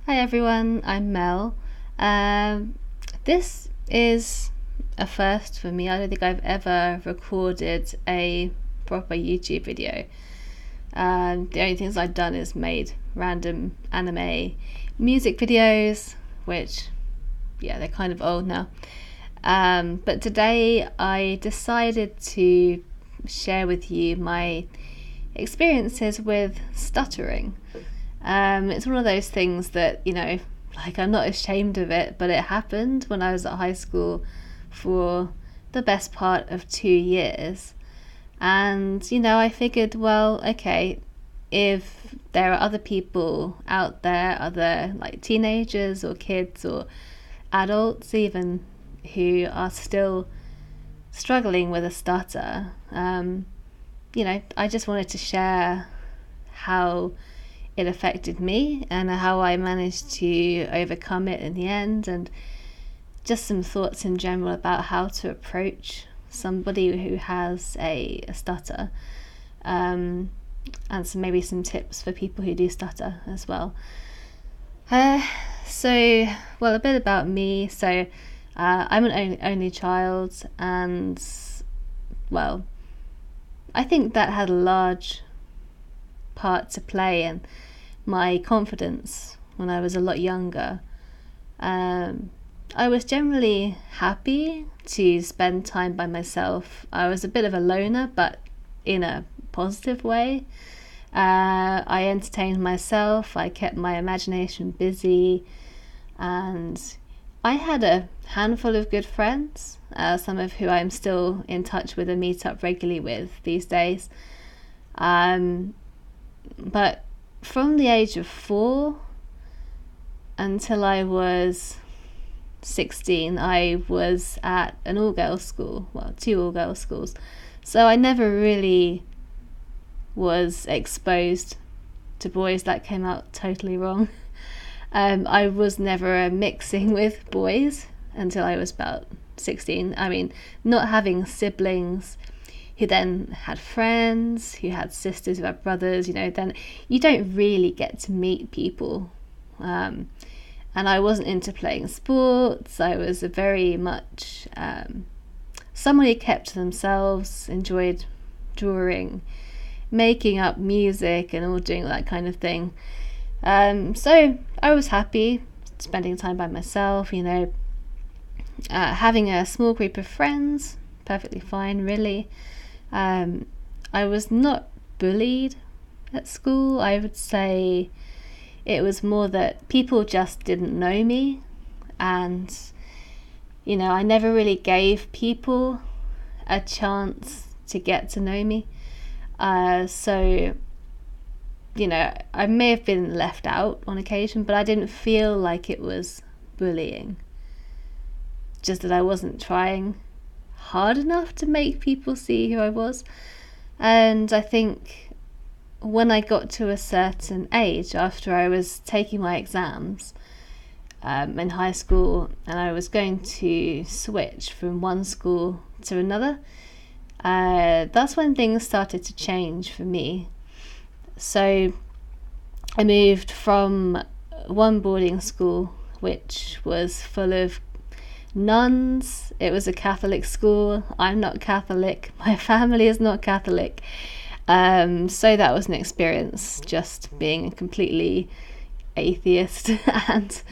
Hi everyone, I'm Mel. This is a first for me. I don't think I've ever recorded a proper YouTube video. The only things I've done is made random anime music videos, which, yeah, they're kind of old now. But today I decided to share with you my experiences with stuttering. It's one of those things that, like, I'm not ashamed of it, but it happened when I was at high school for the best part of 2 years. And, I figured, well, okay, if there are other people out there, other like teenagers or kids or adults even, who are still struggling with a stutter, I just wanted to share how it affected me and how I managed to overcome it in the end, and just some thoughts in general about how to approach somebody who has a stutter, and maybe some tips for people who do stutter as well. A bit about me. I'm an only child, and well, I think that had a large part to play in my confidence when I was a lot younger. I was generally happy to spend time by myself. I was a bit of a loner, but in a positive way. I entertained myself, I kept my imagination busy, and I had a handful of good friends, some of who I'm still in touch with and meet up regularly with these days. But from the age of 4 until I was 16, I was at an all-girls school, well, 2 all-girls schools. So I never really was exposed to boys. That came out totally wrong. I was never mixing with boys until I was about 16. I mean, not having siblings who then had friends, who had sisters, who had brothers, then you don't really get to meet people. And I wasn't into playing sports. I was a very much someone who kept to themselves, enjoyed drawing, making up music, and all doing that kind of thing. So I was happy spending time by myself, having a small group of friends, perfectly fine, really. I was not bullied at school. I would say it was more that people just didn't know me, and I never really gave people a chance to get to know me. So I may have been left out on occasion, but I didn't feel like it was bullying. Just that I wasn't trying hard enough to make people see who I was. And I think when I got to a certain age, after I was taking my exams in high school, and I was going to switch from one school to another, that's when things started to change for me. So I moved from one boarding school, which was full of nuns. It was a Catholic school. I'm not Catholic. My family is not Catholic. So that was an experience, just being a completely atheist and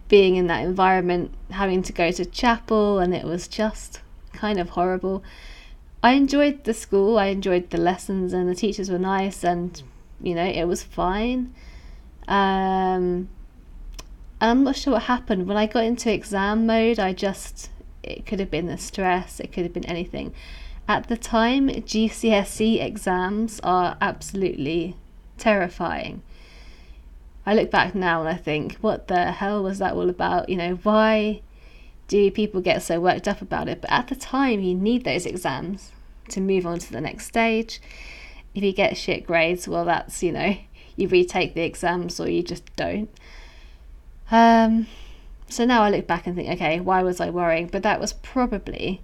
being in that environment, having to go to chapel, and it was just kind of horrible. I enjoyed the school, I enjoyed the lessons, and the teachers were nice, and it was fine. And I'm not sure what happened when I got into exam mode. It could have been the stress, it could have been anything. At the time, GCSE exams are absolutely terrifying. I look back now and I think, what the hell was that all about? Why do people get so worked up about it? But at the time, you need those exams to move on to the next stage. If you get shit grades, well, that's, you retake the exams or you just don't. So now I look back and think, okay, why was I worrying? But that was probably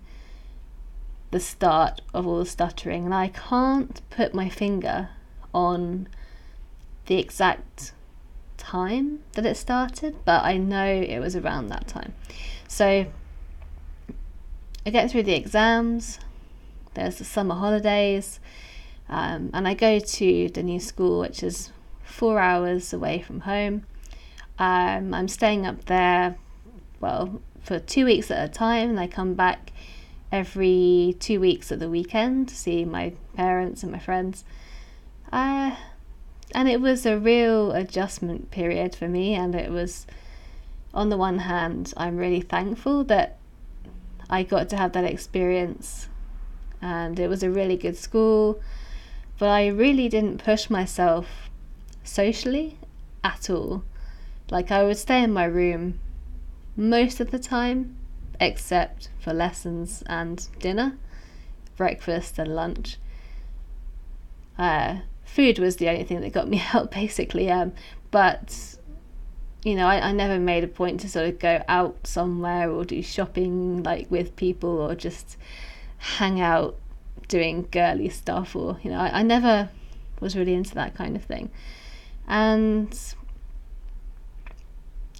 the start of all the stuttering, and I can't put my finger on the exact time that it started, but I know it was around that time. So I get through the exams, there's the summer holidays, and I go to the new school, which is 4 hours away from home. I'm staying up there, well, for 2 weeks at a time, and I come back every 2 weeks at the weekend to see my parents and my friends. And it was a real adjustment period for me, and it was, on the one hand, I'm really thankful that I got to have that experience, and it was a really good school, but I really didn't push myself socially at all. Like, I would stay in my room most of the time, except for lessons and dinner, breakfast and lunch. Food was the only thing that got me out, basically, but you know, I never made a point to sort of go out somewhere or do shopping like with people, or just hang out doing girly stuff, or, you know, I never was really into that kind of thing. And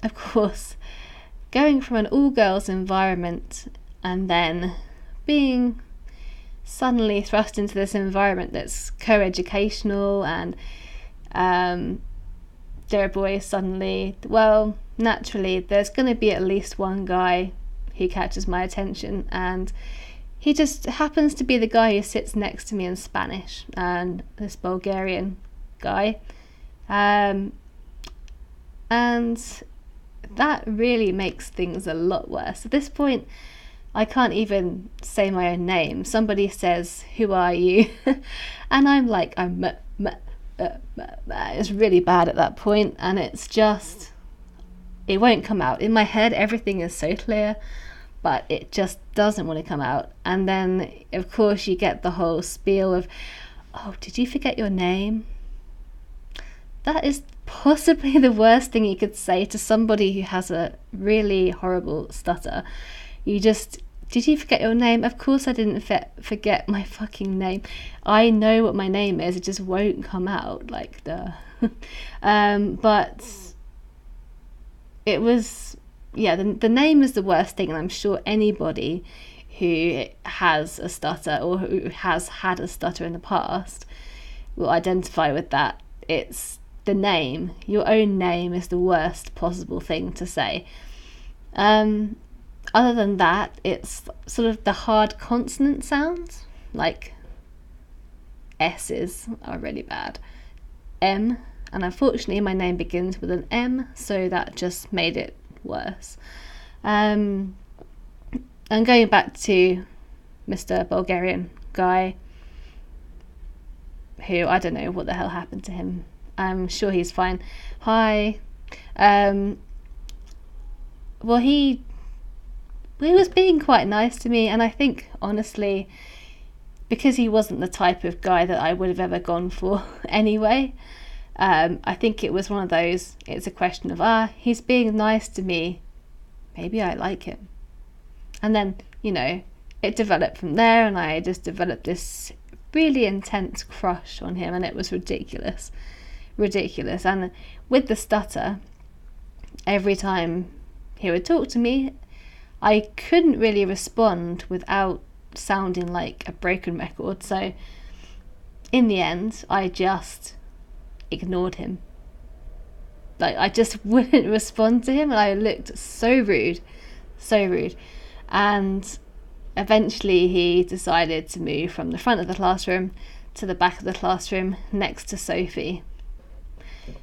of course, going from an all-girls environment and then being suddenly thrust into this environment that's co-educational, and there are boys suddenly, well, naturally there's going to be at least one guy who catches my attention, and he just happens to be the guy who sits next to me in Spanish, and this Bulgarian guy, and that really makes things a lot worse. At this point, I can't even say my own name. Somebody says, "Who are you?" and I'm like, it's really bad at that point, and it's just, it won't come out. In my head, everything is so clear, but it just doesn't want to come out. And then, of course, you get the whole spiel of, "Oh, did you forget your name?" That is possibly the worst thing you could say to somebody who has a really horrible stutter. You just, "Did you forget your name?" Of course I didn't forget my fucking name. I know what my name is, it just won't come out, like, duh. But it was, yeah, the name is the worst thing, and I'm sure anybody who has a stutter, or who has had a stutter in the past, will identify with that. It's the name. Your own name is the worst possible thing to say. Other than that, it's sort of the hard consonant sounds, like S's are really bad. M, and unfortunately my name begins with an M, so that just made it worse. And going back to Mr. Bulgarian guy, who, I don't know what the hell happened to him. I'm sure he's fine. Hi. Well, he was being quite nice to me, and I think, honestly, because he wasn't the type of guy that I would have ever gone for anyway, I think it was one of those, it's a question of, he's being nice to me, maybe I like him. And then, you know, it developed from there, and I just developed this really intense crush on him, and it was ridiculous. And with the stutter, every time he would talk to me, I couldn't really respond without sounding like a broken record, so in the end I just ignored him. Like, I just wouldn't respond to him, and I looked so rude, and eventually he decided to move from the front of the classroom to the back of the classroom next to Sophie.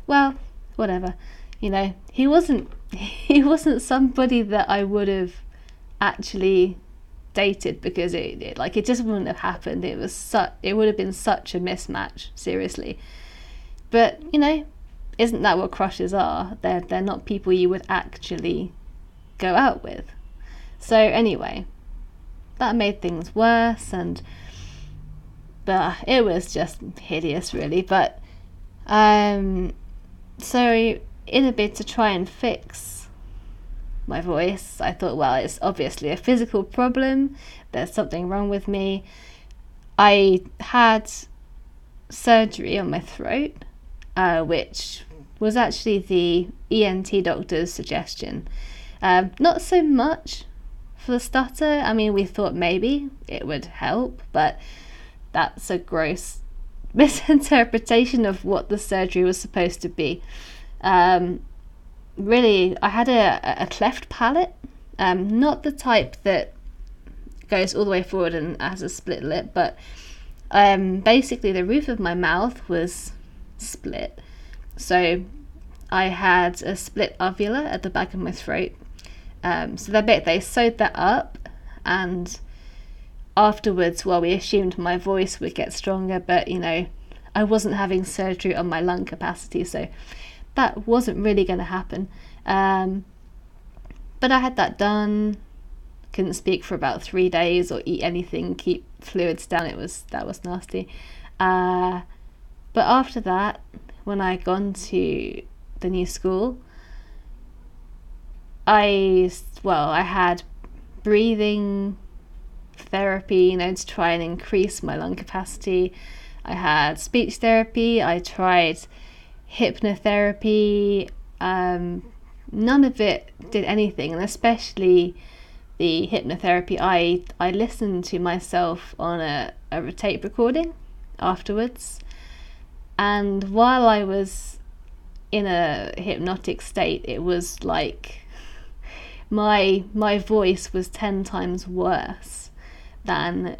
Well, whatever, you know, he wasn't somebody that I would have actually dated, because it just wouldn't have happened. It would have been such a mismatch, seriously. But, you know, isn't that what crushes are? They're not people you would actually go out with. So anyway, that made things worse, and it was just hideous, really. But so in a bid to try and fix my voice, I thought, well, it's obviously a physical problem, there's something wrong with me. I had surgery on my throat, which was actually the ENT doctor's suggestion. Not so much for the stutter. I mean, we thought maybe it would help, but that's a gross misinterpretation of what the surgery was supposed to be. Really, I had a cleft palate, not the type that goes all the way forward and has a split lip, but basically the roof of my mouth was split. So I had a split uvula at the back of my throat. So they sewed that up, and afterwards, well, we assumed my voice would get stronger, but I wasn't having surgery on my lung capacity, so that wasn't really going to happen. But I had that done. Couldn't speak for about 3 days or eat anything, keep fluids down. That was nasty. But after that, when I gone to the new school, I had breathing therapy, to try and increase my lung capacity. I had speech therapy. I tried hypnotherapy. None of it did anything, and especially the hypnotherapy, I listened to myself on a tape recording afterwards, and while I was in a hypnotic state, it was like my voice was 10 times worse than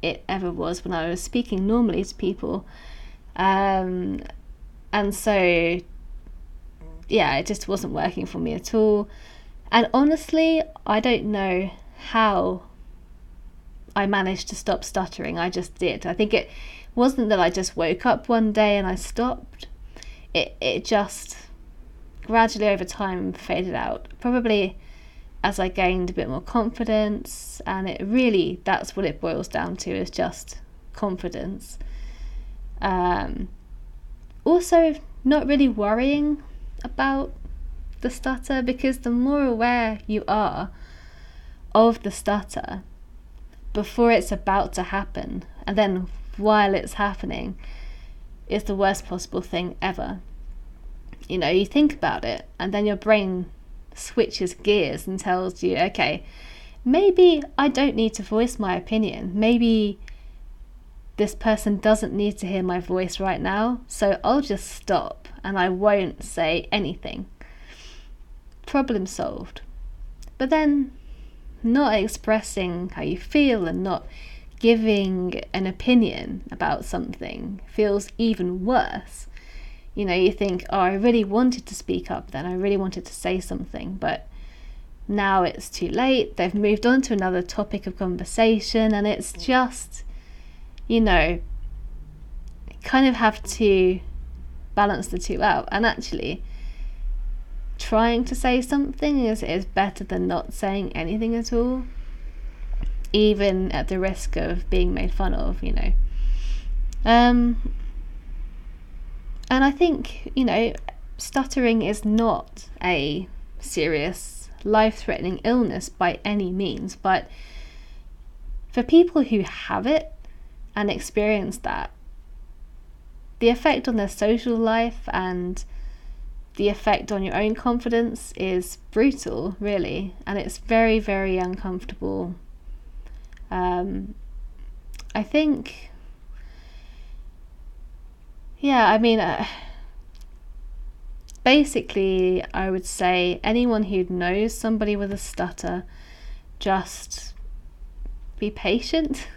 it ever was when I was speaking normally to people. And so yeah, it just wasn't working for me at all. And honestly, I don't know how I managed to stop stuttering. I just did. I think it wasn't that I just woke up one day and I stopped. It just gradually over time faded out. Probably as I gained a bit more confidence, and that's what it boils down to, is just confidence. Also, not really worrying about the stutter, because the more aware you are of the stutter before it's about to happen, and then while it's happening, is the worst possible thing ever. You think about it, and then your brain switches gears and tells you, okay, maybe I don't need to voice my opinion. Maybe this person doesn't need to hear my voice right now, so I'll just stop and I won't say anything. Problem solved. But then not expressing how you feel and not giving an opinion about something feels even worse. You think, oh, I really wanted to speak up then, I really wanted to say something, but now it's too late. They've moved on to another topic of conversation, and it's just, kind of have to balance the two out. And actually, trying to say something is better than not saying anything at all, even at the risk of being made fun of. And I think, stuttering is not a serious, life-threatening illness by any means, but for people who have it and experience that, the effect on their social life and the effect on your own confidence is brutal, really, and it's very, very uncomfortable. I think, basically, I would say anyone who knows somebody with a stutter, just be patient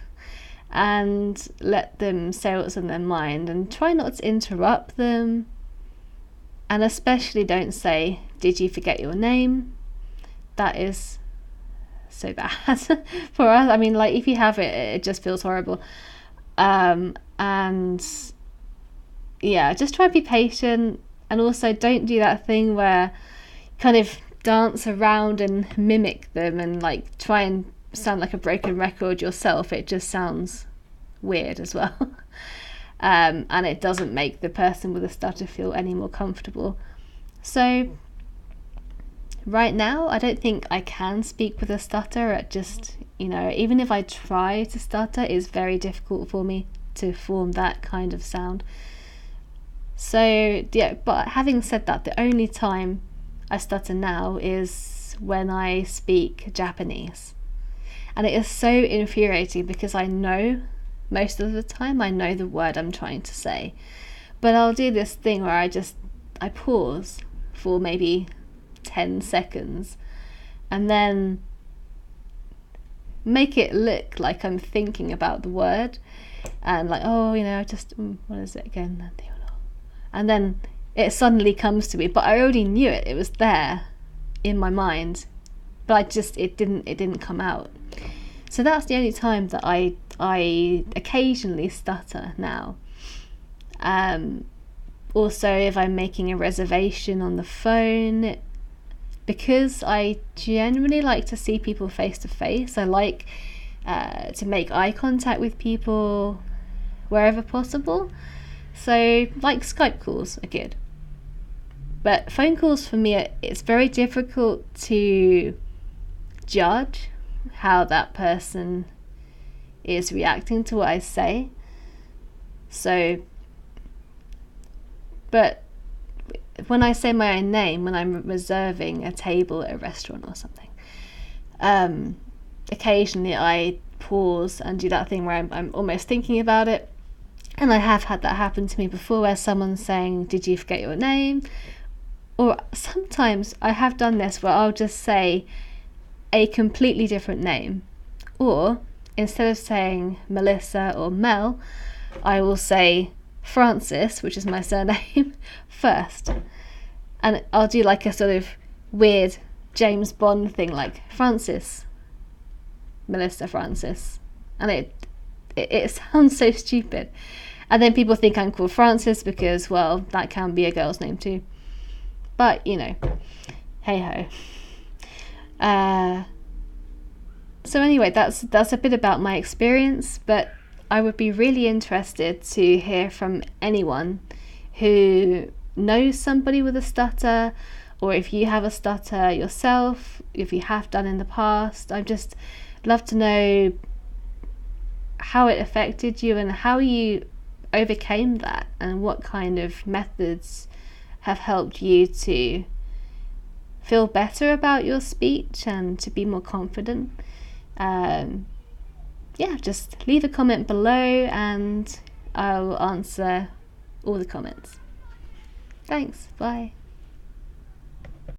and let them say what's in their mind, and try not to interrupt them. And especially don't say, "Did you forget your name?" That is so bad for us. I mean, if you have it, it just feels horrible. And yeah, just try and be patient, and also don't do that thing where kind of dance around and mimic them and try and sound like a broken record yourself. It just sounds weird as well. And it doesn't make the person with a stutter feel any more comfortable. So right now, I don't think I can speak with a stutter. Even if I try to stutter, it's very difficult for me to form that kind of sound. So yeah, but having said that, the only time I stutter now is when I speak Japanese. And it is so infuriating because I know, most of the time, I know the word I'm trying to say. But I'll do this thing where I pause for maybe 10 seconds and then make it look like I'm thinking about the word and like, oh, I just, what is it again? And then it suddenly comes to me, but I already knew it. It was there in my mind, but it didn't come out. So that's the only time that I occasionally stutter now. Also, if I'm making a reservation on the phone, because I generally like to see people face to face, I like to make eye contact with people wherever possible. So, like, Skype calls are good. But phone calls for me, it's very difficult to judge how that person is reacting to what I say. So, but when I say my own name, when I'm reserving a table at a restaurant or something, occasionally I pause and do that thing where I'm almost thinking about it. And I have had that happen to me before, where someone's saying, did you forget your name? Or sometimes I have done this where I'll just say a completely different name. Or instead of saying Melissa or Mel, I will say Francis, which is my surname, first. And I'll do like a sort of weird James Bond thing, like Francis, Melissa, Francis. And it sounds so stupid. And then people think I'm called Francis because, well, that can be a girl's name too. But, hey ho. So anyway, that's a bit about my experience, but I would be really interested to hear from anyone who knows somebody with a stutter, or if you have a stutter yourself, if you have done in the past. I'd just love to know how it affected you and how you overcame that, and what kind of methods have helped you to feel better about your speech and to be more confident. Just leave a comment below and I'll answer all the comments. Thanks, bye.